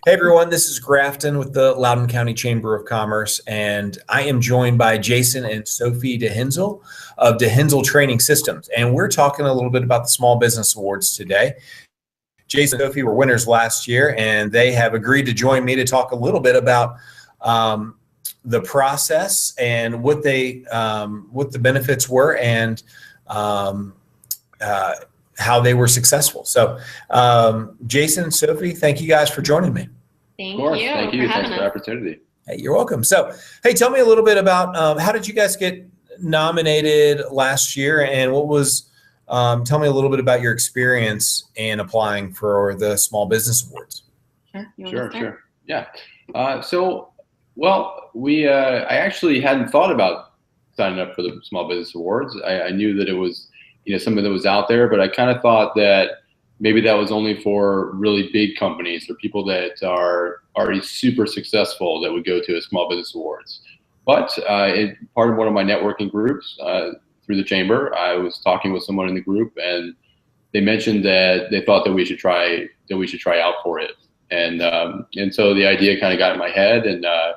Hey everyone, this is Grafton with the Loudoun County Chamber of Commerce, and I am joined by Jason and Sophie DeHenzel of DeHenzel Training Systems, and we're talking a little bit about the Small Business Awards today. Jason and Sophie were winners last year, and they have agreed to join me to talk a little bit about the process and what the benefits were, and how they were successful. So, Jason, Sophie, thank you guys for joining me. Thank you. Thank you. Thanks for the opportunity. Hey, you're welcome. So, hey, tell me a little bit about how did you guys get nominated last year, and what was, tell me a little bit about your experience in applying for the Small Business Awards. Sure. Yeah. I actually hadn't thought about signing up for the Small Business Awards. I knew that it was, something that was out there, but I kind of thought that maybe that was only for really big companies or people that are already super successful that would go to a Small Business Awards. But part of one of my networking groups through the chamber, I was talking with someone in the group, and they mentioned that they thought that we should try out for it. And so the idea kind of got in my head, and I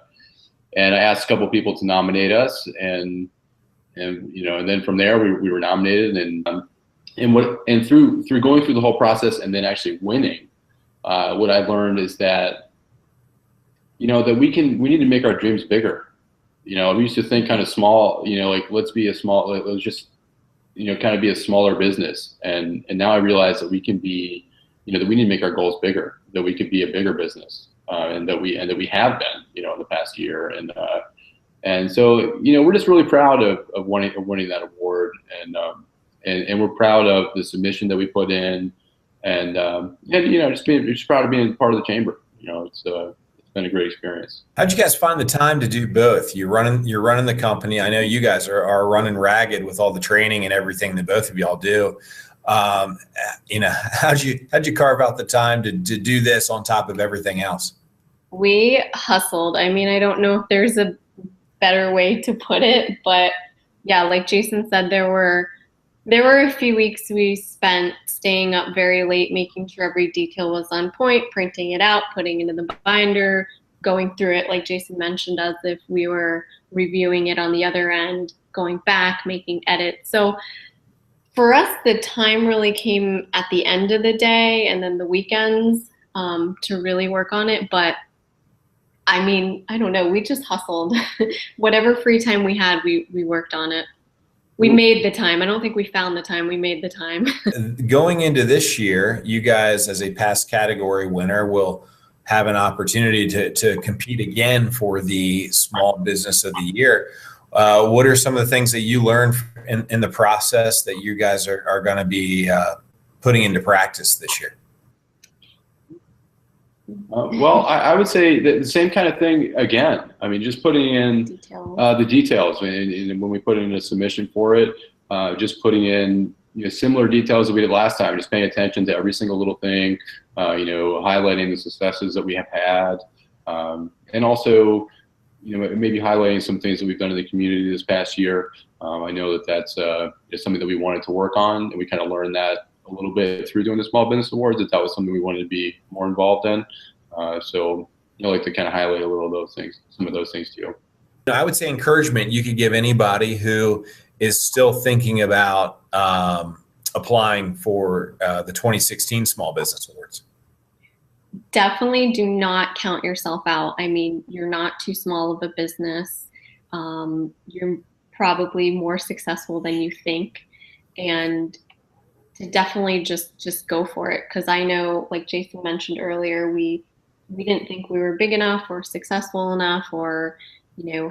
asked a couple of people to nominate us, and then from there we were nominated, and through going through the whole process and then actually winning, what I learned is that that we need to make our dreams bigger. We used to think kind of small, let's just kind of be a smaller business, and now I realize that we can be, that we need to make our goals bigger, that we could be a bigger business, and that we have been, in the past year, and so we're just really proud of winning that award, and we're proud of the submission that we put in, and just proud of being part of the chamber. It's been a great experience. How'd you guys find the time to do both? You're running the company. I know you guys are running ragged with all the training and everything that both of y'all do. How'd you carve out the time to do this on top of everything else? We hustled. I mean, I don't know if there's a better way to put it, but yeah, like Jason said, there were a few weeks we spent staying up very late, making sure every detail was on point, printing it out, putting it in the binder, going through it, like Jason mentioned, as if we were reviewing it on the other end, going back, making edits. So for us, the time really came at the end of the day and then the weekends to really work on it. But I mean, I don't know, we just hustled. Whatever free time we had, we worked on it. We made the time. I don't think we found the time. We made the time. Going into this year, you guys, as a past category winner, will have an opportunity to compete again for the Small Business of the Year. What are some of the things that you learned in the process that you guys are going to be putting into practice this year? I would say that the same kind of thing again. I mean, just putting in the details, and when we put in a submission for it, just putting in similar details that we did last time, just paying attention to every single little thing, highlighting the successes that we have had, and also maybe highlighting some things that we've done in the community this past year. I know that's something that we wanted to work on, and we kind of learned that a little bit through doing the Small Business Awards, that was something we wanted to be more involved in. So like to kind of highlight a little of those things, some of those things too. I would say encouragement you could give anybody who is still thinking about applying for the 2016 Small Business Awards. Definitely do not count yourself out. I mean, you're not too small of a business. You're probably more successful than you think, and to definitely just go for it. Because I know, like Jason mentioned earlier, we didn't think we were big enough or successful enough, or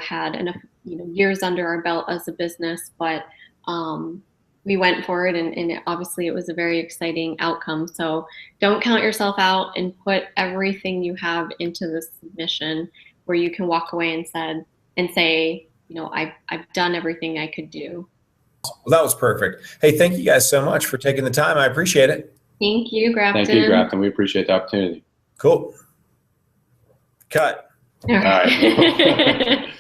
had enough years under our belt as a business, but we went for it, and obviously it was a very exciting outcome. So don't count yourself out, and put everything you have into the submission, where you can walk away and say, I've done everything I could do. Well, that was perfect. Hey, thank you guys so much for taking the time. I appreciate it. Thank you, Grafton. Thank you, Grafton. We appreciate the opportunity. Cool. Cut. All right.